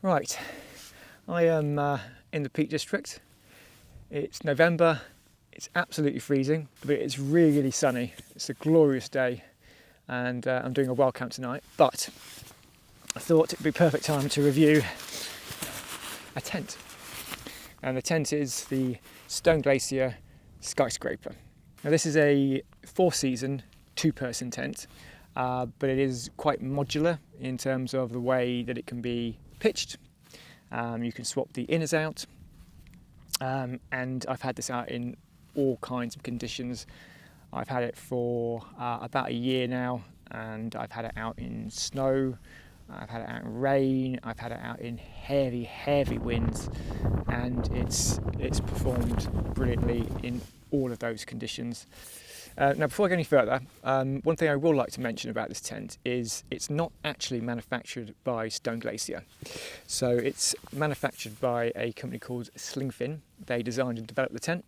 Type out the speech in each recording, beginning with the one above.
Right, I am in the Peak District. It's November, it's absolutely freezing, but it's really sunny. It's a glorious day, and I'm doing a well camp tonight, but I thought it'd be a perfect time to review a tent. And the tent is the Stone Glacier Skyscraper. Now this is a 4-season, 2-person tent, but it is quite modular in terms of the way that it can be pitched. You can swap the inners out, and I've had this out in all kinds of conditions. I've had it for about a year now, and I've had it out in snow, I've had it out in rain, I've had it out in heavy winds, and it's performed brilliantly in all of those conditions. Now, before I go any further, one thing I will like to mention about this tent is it's not actually manufactured by Stone Glacier. So it's manufactured by a company called SlingFin. They designed and developed the tent,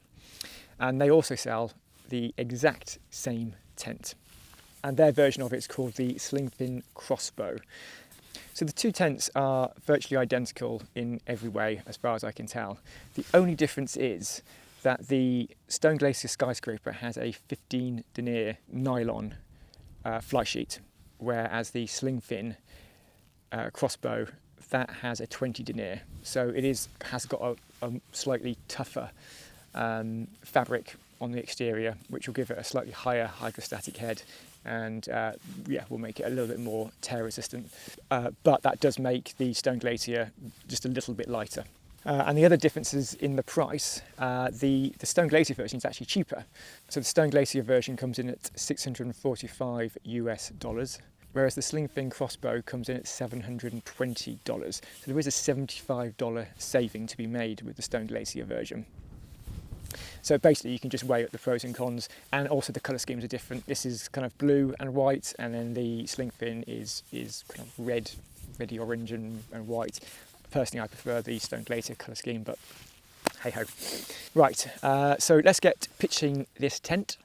and they also sell the exact same tent. And their version of it is called the SlingFin Crossbow. So the two tents are virtually identical in every way, as far as I can tell. The only difference is that the Stone Glacier Skyscraper has a 15 denier nylon fly sheet, whereas the SlingFin Crossbow, that has a 20 denier. So it has got a slightly tougher fabric on the exterior, which will give it a slightly higher hydrostatic head, and will make it a little bit more tear resistant. But that does make the Stone Glacier just a little bit lighter. And the other differences in the price, the Stone Glacier version is actually cheaper. So the Stone Glacier version comes in at $645 US, whereas the SlingFin Crossbow comes in at $720. So there is a $75 saving to be made with the Stone Glacier version. So basically you can just weigh up the pros and cons, and also the colour schemes are different. This is kind of blue and white, and then the SlingFin is kind of reddy orange and white. Personally, I prefer the Stone Glacier colour scheme, but hey ho. Right, so let's get pitching this tent,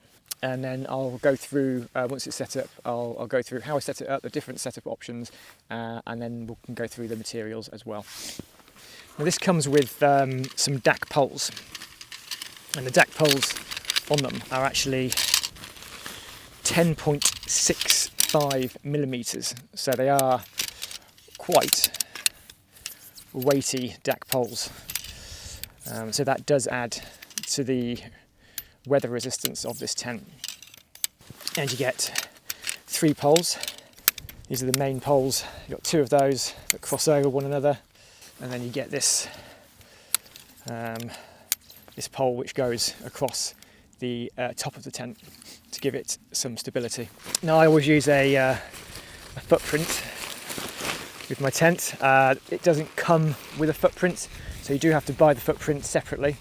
and then I'll go through, once it's set up, I'll go through how I set it up, the different setup options, and then we can go through the materials as well. Now this comes with some DAC poles, and the DAC poles on them are actually 10.65 millimetres, so they are quite weighty DAC poles, so that does add to the weather resistance of this tent. And you get 3 poles. These are the main poles. You've got 2 of those that cross over one another, and then you get this this pole which goes across the top of the tent to give it some stability. Now I always use a footprint with my tent. It doesn't come with a footprint, so you do have to buy the footprint separately.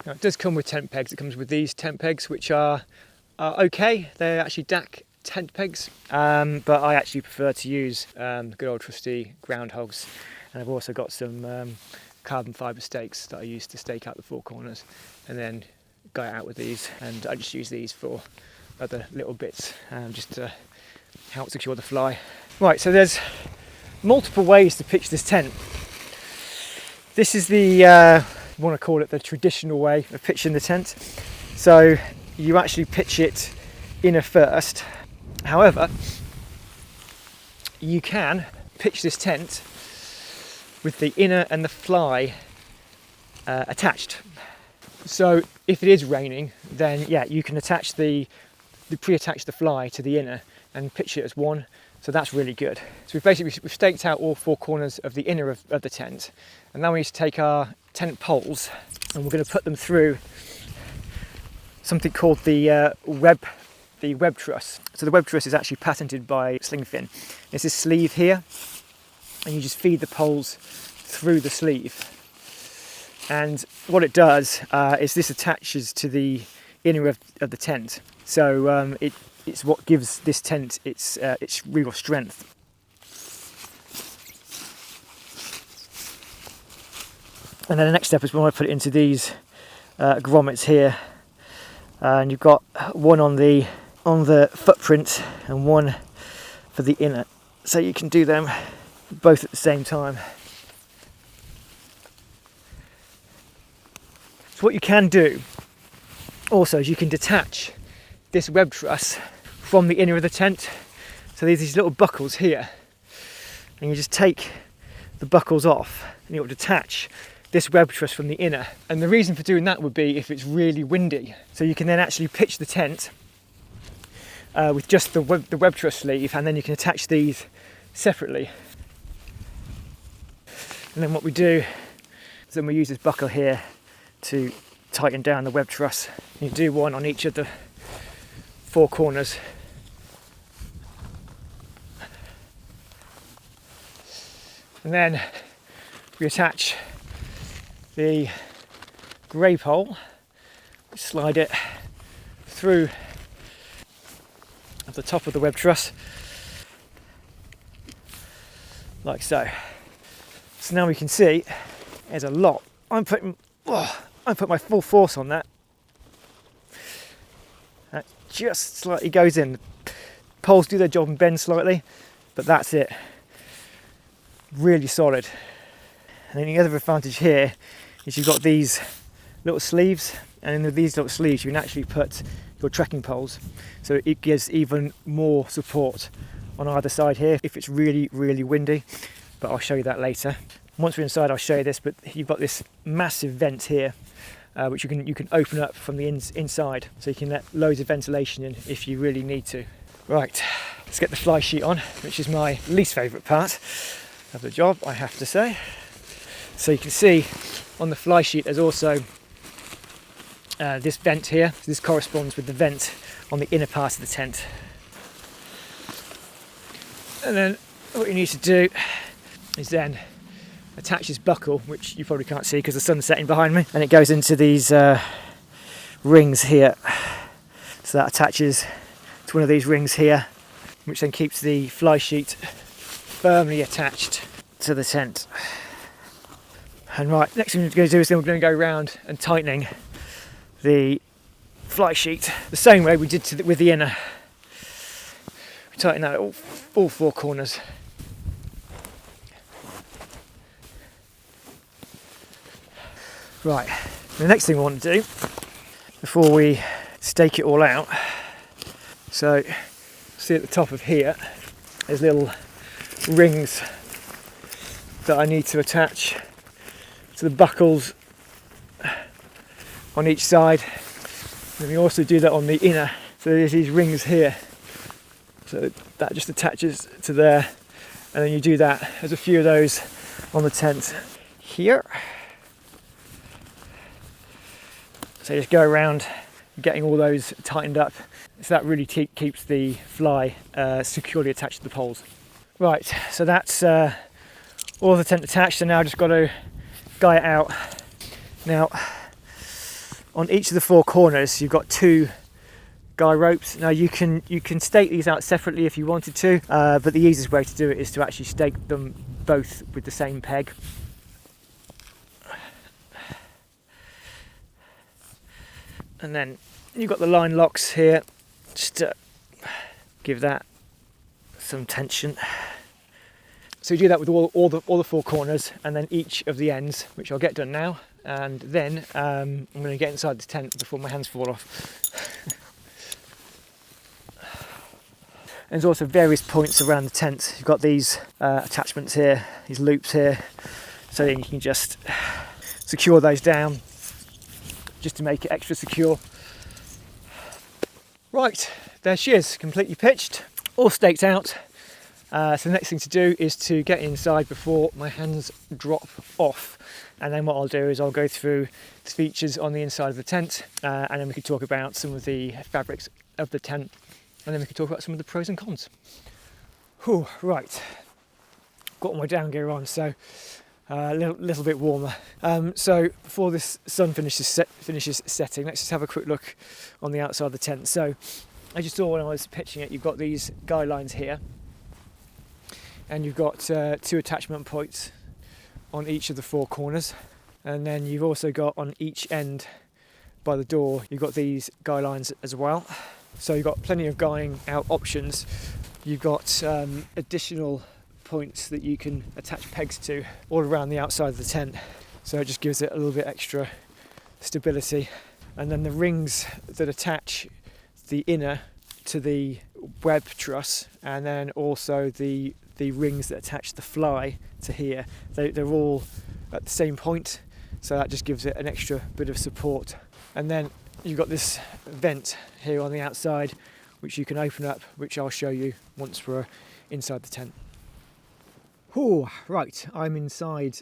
Now it does come with tent pegs. It comes with these tent pegs, which are okay. They're actually DAC tent pegs, but I actually prefer to use good old trusty ground hogs, and I've also got some carbon fibre stakes that I use to stake out the 4 corners, and then go out with these, and I just use these for other little bits, just to help secure the fly. Right, so there's multiple ways to pitch this tent. This is the, you want to call it the traditional way of pitching the tent. So you actually pitch it inner first. However, you can pitch this tent with the inner and the fly attached. So if it is raining, then yeah, you can attach pre-attach the fly to the inner and pitch it as one. So that's really good. So we've staked out all 4 corners of the inner of the tent, and now we need to take our tent poles and we're going to put them through something called the web truss. So the web truss is actually patented by SlingFin. There's this sleeve here, and you just feed the poles through the sleeve. And what it does is this attaches to the inner of the tent. So it's what gives this tent its real strength. And then the next step is we want to put it into these grommets here. And you've got one on the on the footprint and one for the inner, so you can do them both at the same time. So what you can do also is you can detach this web truss from the inner of the tent. So there's these little buckles here, and you just take the buckles off and you'll detach this web truss from the inner. And the reason for doing that would be if it's really windy. So you can then actually pitch the tent with just the web truss sleeve, and then you can attach these separately. And then what we do is then we use this buckle here to tighten down the web truss. You do one on each of the 4 corners. And then we attach the grey pole, slide it through at the top of the web truss, like so. So now we can see there's a lot. I'm putting my full force on that. That just slightly goes in. The poles do their job and bend slightly, but that's it. Really solid. And then the other advantage here is you've got these little sleeves, and in these little sleeves you can actually put your trekking poles, so it gives even more support on either side here if it's really windy, but I'll show you that later. Once we're inside I'll show you this, but you've got this massive vent here which you can open up from the inside, so you can let loads of ventilation in if you really need to. Right, let's get the fly sheet on, which is my least favourite part of the job, I have to say. So you can see on the fly sheet there's also this vent here. So this corresponds with the vent on the inner part of the tent. And then what you need to do is then attach this buckle, which you probably can't see because the sun's setting behind me, and it goes into these rings here. So that attaches to one of these rings here, which then keeps the fly sheet firmly attached to the tent. And right, next thing we're going to do is then we're going to go around and tightening the fly sheet the same way we did with the inner. We tighten that at all 4 corners. Right, the next thing we want to do before we stake it all out, so see at the top of here there's little rings that I need to attach to the buckles on each side, and we also do that on the inner. So there's these rings here, so that just attaches to there, and then you do that. There's a few of those on the tent here. So you just go around getting all those tightened up, so that really keeps the fly securely attached to the poles. Right, so that's all the tent attached, so now I've just got to guy it out. Now on each of the 4 corners you've got 2 guy ropes. Now you can stake these out separately if you wanted to, but the easiest way to do it is to actually stake them both with the same peg. And then you've got the line locks here, just to give that some tension. So you do that with all the 4 corners, and then each of the ends, which I'll get done now, and then I'm going to get inside the tent before my hands fall off. And there's also various points around the tent. You've got these attachments here, these loops here, so then you can just secure those down just to make it extra secure. Right, there she is, completely pitched, all staked out. So the next thing to do is to get inside before my hands drop off, and then what I'll do is I'll go through the features on the inside of the tent, and then we can talk about some of the fabrics of the tent, and then we can talk about some of the pros and cons. Whew, right, got all my down gear on, so a little bit warmer. So before this sun finishes setting, let's just have a quick look on the outside of the tent. So as you saw when I was pitching it, you've got these guy lines here, and you've got 2 attachment points on each of the 4 corners, and then you've also got on each end by the door you've got these guy lines as well. So you've got plenty of guying out options. You've got additional points that you can attach pegs to all around the outside of the tent. So it just gives it a little bit extra stability. And then the rings that attach the inner to the web truss, and then also the rings that attach the fly to here, they're all at the same point, so that just gives it an extra bit of support. And then you've got this vent here on the outside which you can open up, which I'll show you once we're inside the tent. Oh, right, I'm inside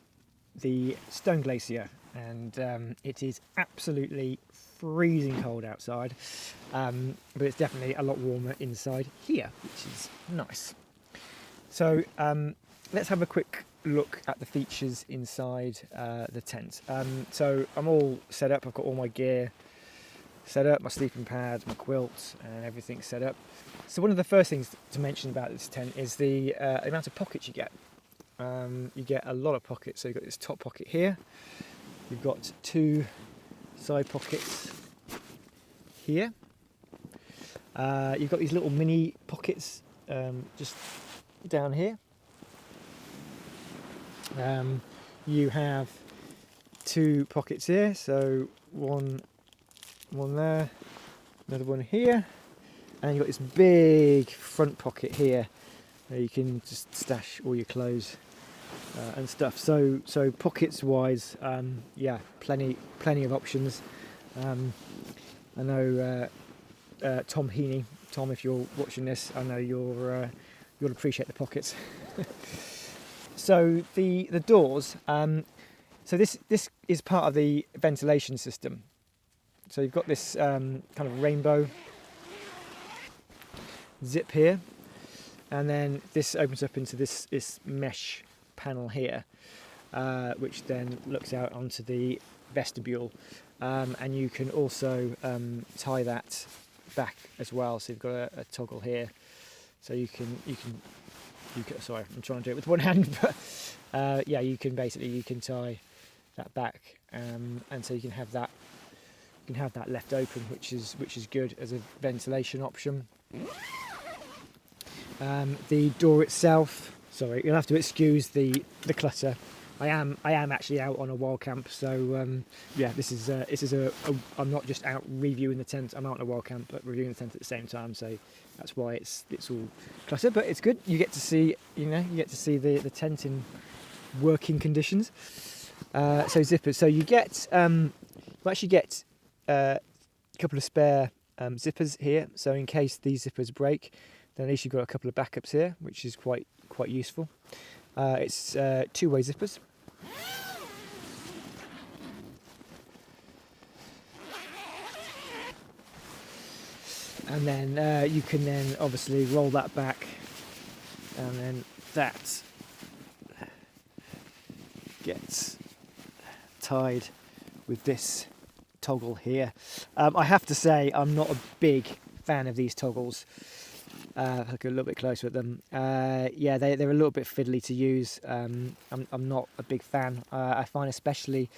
the Stone Glacier, and it is absolutely freezing cold outside, but it's definitely a lot warmer inside here, which is nice. So let's have a quick look at the features inside the tent. So I'm all set up, I've got all my gear set up, my sleeping pad, my quilt, and everything set up. So one of the first things to mention about this tent is the amount of pockets you get. You get a lot of pockets. So you've got this top pocket here, you've got 2 side pockets here, you've got these little mini pockets just down here. You have 2 pockets here, so one there, another one here, and you've got this big front pocket here where you can just stash all your clothes and stuff. So pockets wise, yeah, plenty of options. I know Tom Heaney, Tom, if you're watching this, I know you'll appreciate the pockets. So the doors, so this is part of the ventilation system. So you've got this kind of rainbow zip here, and then this opens up into this mesh panel here, which then looks out onto the vestibule, and you can also tie that back as well. So you've got a toggle here, so you can sorry, I'm trying to do it with one hand, but yeah, you can tie that back, and so you can have that left open, which is good as a ventilation option. The door itself, sorry, you'll have to excuse the clutter. I am actually out on a wild camp, so yeah, this is I'm not just out reviewing the tent. I'm out on a wild camp, but reviewing the tent at the same time. So that's why it's all cluttered, but it's good. You get to see the tent in working conditions. So zippers. So you actually get a couple of spare zippers here. So in case these zippers break, then at least you've got a couple of backups here, which is quite useful. It's 2-way zippers. And then you can then obviously roll that back, and then that gets tied with this toggle here. I have to say I'm not a big fan of these toggles. I'll look a little bit closer at them. Yeah, they're a little bit fiddly to use. I'm not a big fan. I find especially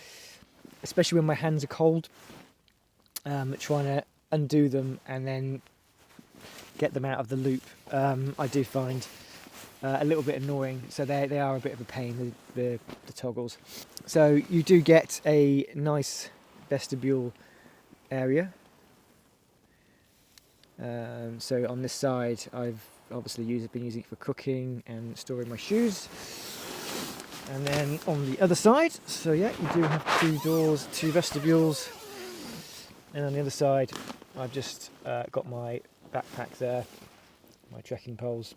when my hands are cold, trying to undo them and then get them out of the loop, I do find a little bit annoying. So they are a bit of a pain, the toggles. So you do get a nice vestibule area. So on this side, I've obviously been using it for cooking and storing my shoes. And then on the other side, so yeah, you do have 2 doors, 2 vestibules. And on the other side, I've just got my backpack there, my trekking poles.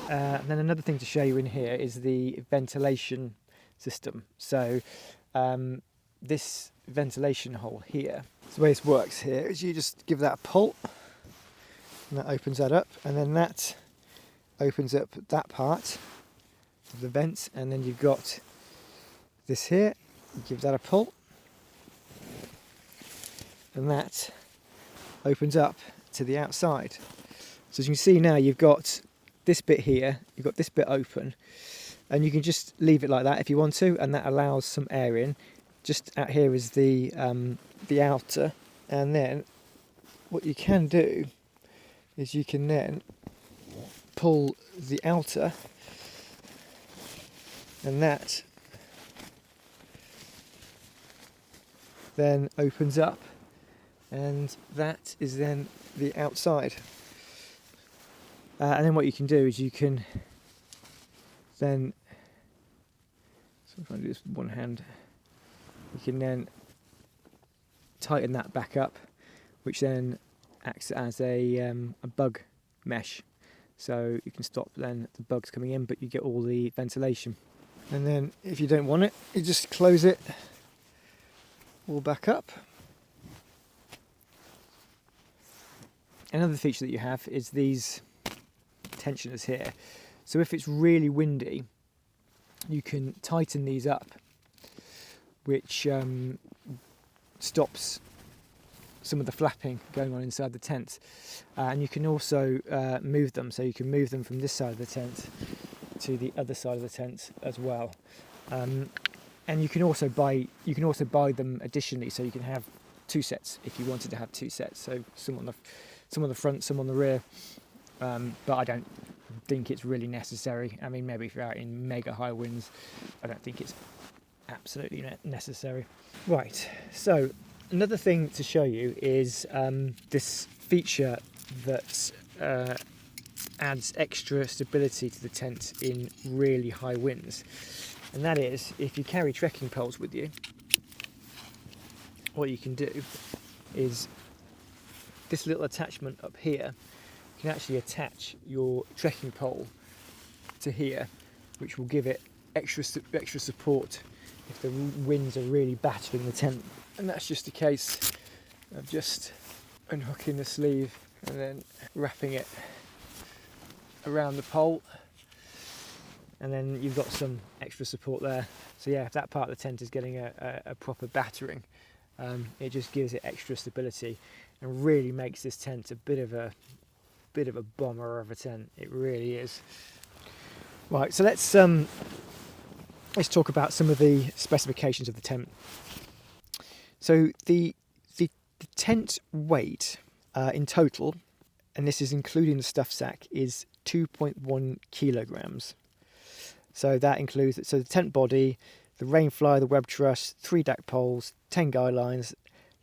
And then another thing to show you in here is the ventilation system. So this ventilation hole here, so the way this works here is you just give that a pull, and that opens that up, and then that opens up that part of the vent, and then you've got this here, you give that a pull, and that opens up to the outside. So as you can see now, you've got this bit here, you've got this bit open, and you can just leave it like that if you want to, and that allows some air in. just out here is the outer, and then what you can do is you can then pull the outer, and that then opens up, and that is then the outside. And then what you can do is you can then, so I'm trying to do this with one hand, you can then tighten that back up, which then acts as a bug mesh, so you can stop then the bugs coming in, but you get all the ventilation. And then if you don't want it, you just close it all back up. Another feature that you have is these tensioners here. So if it's really windy, you can tighten these up, which stops some of the flapping going on inside the tent. And you can also move them, so you can move them from this side of the tent to the other side of the tent as well. And you can also buy them additionally, so you can have two sets if you wanted to have two sets. So some on the front, some on the rear. But I don't think it's really necessary. I mean, maybe if you're out in mega high winds, I don't think it's absolutely necessary. Right, so another thing to show you is this feature that adds extra stability to the tent in really high winds. And that is, if you carry trekking poles with you, what you can do is this little attachment up here. You can actually attach your trekking pole to here, which will give it extra support if the winds are really battering the tent. And that's just a case of just unhooking the sleeve and then wrapping it around the pole, and then you've got some extra support there. So yeah, if that part of the tent is getting a proper battering, it just gives it extra stability and really makes this tent a bit of a bomber of a tent. It really is. Right, so let's talk about some of the specifications of the tent. So the tent weight in total, and this is including the stuff sack, is 2.1 kilograms. So that includes the tent body, the rainfly, the web truss, 3 deck poles, 10 guy lines,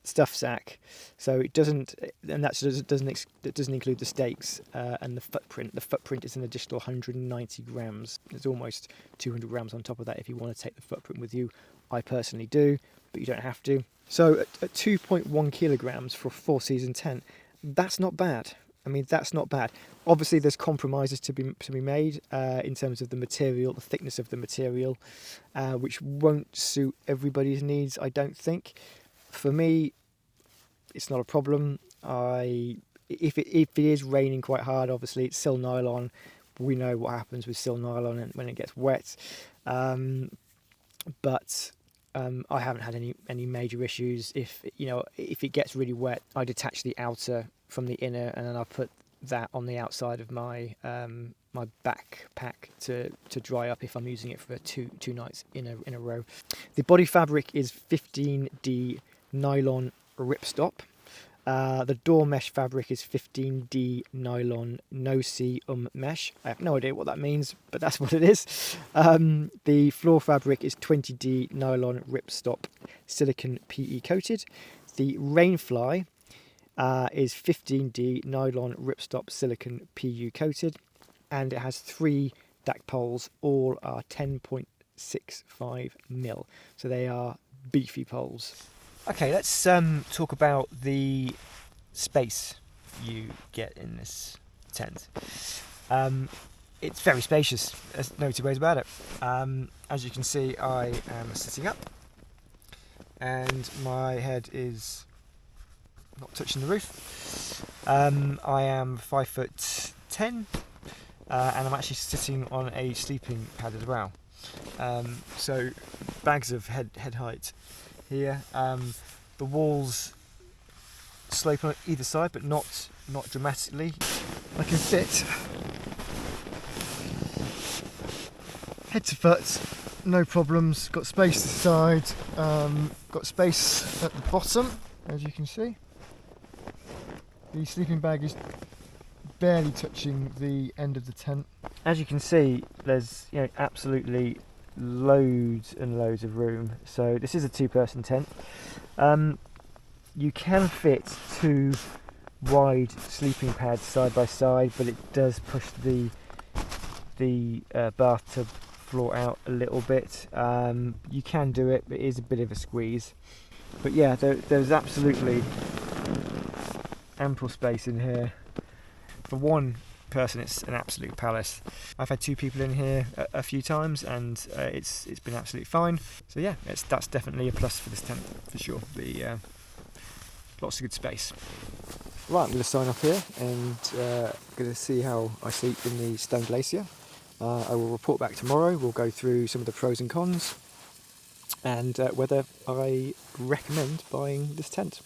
stuff sack. So it doesn't include the stakes and the footprint. The footprint is an additional 190 grams. There's almost 200 grams on top of that if you want to take the footprint with you. I personally do, but you don't have to. So at 2.1 kilograms for a 4-season tent, that's not bad. I mean, that's not bad. Obviously, there's compromises to be made in terms of the material, the thickness of the material, which won't suit everybody's needs, I don't think. For me, it's not a problem. If it is raining quite hard, obviously it's sil nylon. We know what happens with sil nylon when it gets wet. But I haven't had any major issues. If it gets really wet, I detach the outer from the inner, and then I put that on the outside of my my backpack to dry up if I'm using it for two nights in a row. The body fabric is 15D nylon ripstop. The door mesh fabric is 15D nylon no-see mesh. I have no idea what that means, but that's what it is. The floor fabric is 20D nylon ripstop silicone PE coated. The rainfly is 15D nylon ripstop silicone PU coated, and it has 3 DAC poles. All are 10.65 mil, so they are beefy poles. Okay, let's talk about the space you get in this tent. It's very spacious, there's no two ways about it. As you can see, I am sitting up and my head is not touching the roof. I am 5'10", and I'm actually sitting on a sleeping pad as well. So bags of head height here. The walls slope on either side, but not dramatically. I can fit head to foot no problems. Got space to the side, got space at the bottom, as you can see. The sleeping bag is barely touching the end of the tent. As you can see, there's absolutely loads and loads of room. So this is a 2-person tent. You can fit 2 wide sleeping pads side by side, but it does push the bathtub floor out a little bit. You can do it, but it is a bit of a squeeze. But yeah, there's absolutely ample space in here. For one person, it's an absolute palace. I've had 2 people in here a few times, and it's been absolutely fine. So yeah, that's definitely a plus for this tent for sure. Lots of good space. Right, I'm going to sign off here and going to see how I sleep in the Stone Glacier. I will report back tomorrow. We'll go through some of the pros and cons and whether I recommend buying this tent.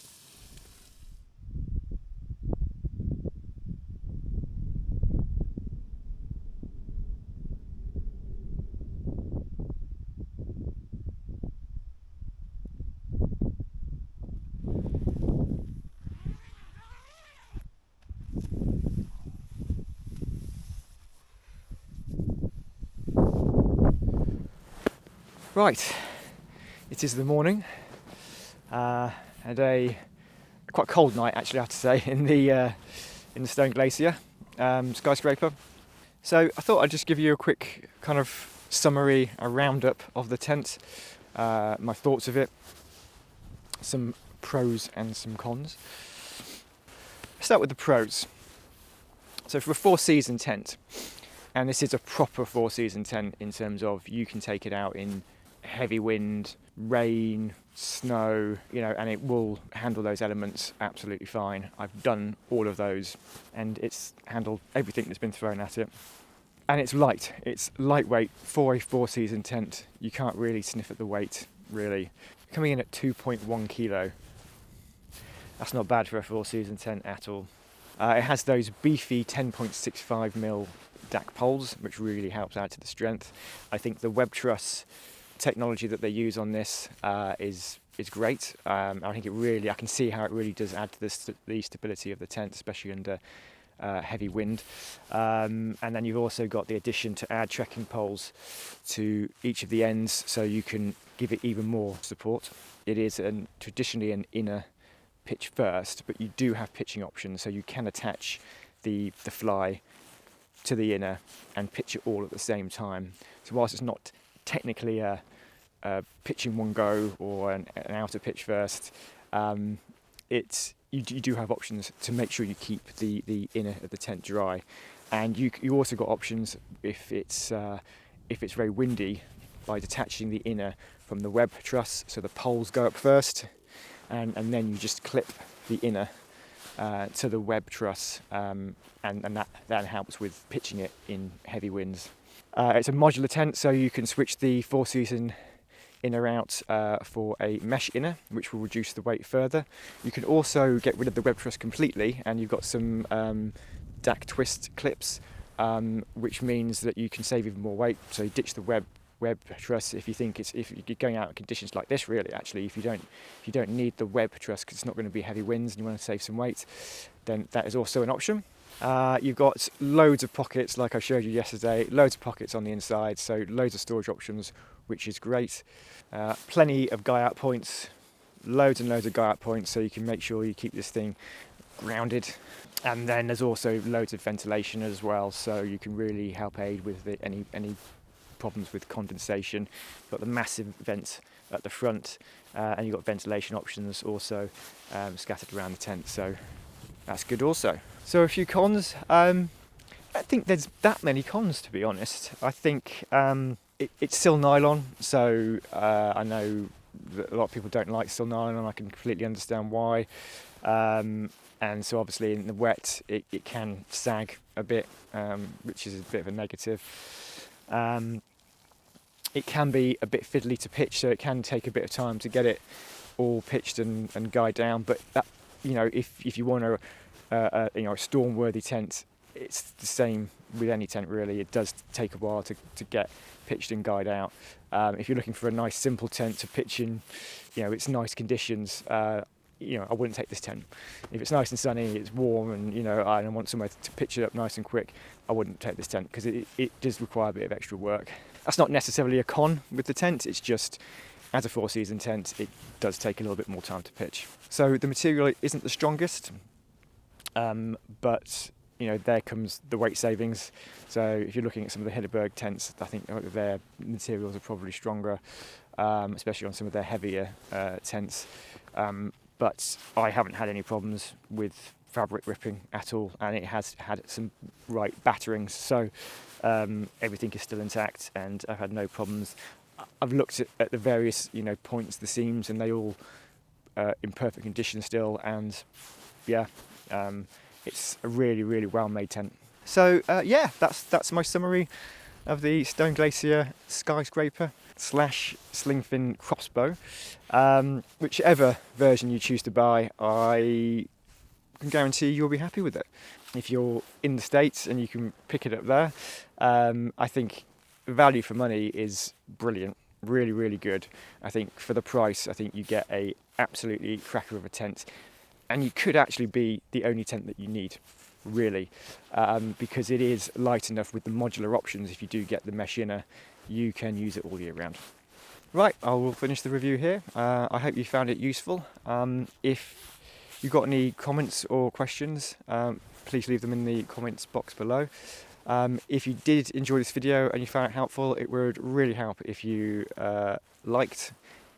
Right, it is the morning, and a quite cold night actually, I have to say, in the Stone Glacier Skyscraper. So I thought I'd just give you a quick kind of summary, a roundup of the tent, my thoughts of it, some pros and some cons. Let's start with the pros. So for a 4-season tent, and this is a proper 4-season tent in terms of you can take it out in heavy wind, rain, snow, and it will handle those elements absolutely fine. I've done all of those, and it's handled everything that's been thrown at it. And it's light. It's lightweight for a 4-season tent. You can't really sniff at the weight, really. Coming in at 2.1 kilo. That's not bad for a 4-season tent at all. It has those beefy 10.65mm DAC poles, which really helps add to the strength. I think the web truss technology that they use on this is great. I think I can see how it really does add to the stability of the tent, especially under heavy wind. And then you've also got the addition to add trekking poles to each of the ends, so you can give it even more support. It is traditionally an inner pitch first, but you do have pitching options, so you can attach the fly to the inner and pitch it all at the same time. So whilst it's not technically a pitch in one go or an outer pitch first, you do have options to make sure you keep the inner of the tent dry, and you also got options if it's very windy by detaching the inner from the web truss, so the poles go up first, and then you just clip the inner to the web truss, and that helps with pitching it in heavy winds. It's a modular tent, so you can switch the 4-season inner out for a mesh inner, which will reduce the weight further. You can also get rid of the web truss completely, and you've got some DAC twist clips, which means that you can save even more weight. So you ditch the web truss if you're going out in conditions like this. Really, actually, if you don't need the web truss because it's not going to be heavy winds and you want to save some weight, then that is also an option. You've got loads of pockets, like I showed you yesterday, loads of pockets on the inside, so loads of storage options, which is great. Plenty of guy out points, loads and loads of guy out points, so you can make sure you keep this thing grounded. And then there's also loads of ventilation as well, so you can really help aid with any problems with condensation. You've got the massive vents at the front, and you've got ventilation options also scattered around the tent, so that's good also. So a few cons. I don't think there's that many cons, to be honest. I think it's still nylon, so I know that a lot of people don't like still nylon, and I can completely understand why. And so obviously in the wet it can sag a bit, which is a bit of a negative. It can be a bit fiddly to pitch, so it can take a bit of time to get it all pitched and guyed down. But that, if you want a storm-worthy tent, it's the same with any tent really. It does take a while to get pitched and guyed out. If you're looking for a nice simple tent to pitch in, it's nice conditions, I wouldn't take this tent. If it's nice and sunny, it's warm, and I want somewhere to pitch it up nice and quick, I wouldn't take this tent because it does require a bit of extra work. That's not necessarily a con with the tent, it's just as a 4-season tent, it does take a little bit more time to pitch. So the material isn't the strongest, but there comes the weight savings. So if you're looking at some of the Hilleberg tents, I think their materials are probably stronger, especially on some of their heavier tents. But I haven't had any problems with fabric ripping at all, and it has had some right batterings, so everything is still intact and I've had no problems. I've looked at the various points, the seams, and they all in perfect condition still, and it's a really, really well made tent. So that's my summary of the Stone Glacier Skyscraper / SlingFin Crossbow. Whichever version you choose to buy, I can guarantee you'll be happy with it. If you're in the States and you can pick it up there, I think value for money is brilliant, really, really good. I think for the price, I think you get a absolutely cracker of a tent, and you could actually be the only tent that you need, really, because it is light enough with the modular options. If you do get the mesh inner, you can use it all year round. Right, I will finish the review here. I hope you found it useful. If you've got any comments or questions, please leave them in the comments box below. If you did enjoy this video and you found it helpful, it would really help if you liked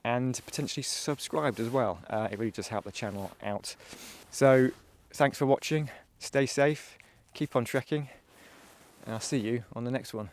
and potentially subscribed as well. It really does help the channel out. So thanks for watching, stay safe, keep on trekking, and I'll see you on the next one.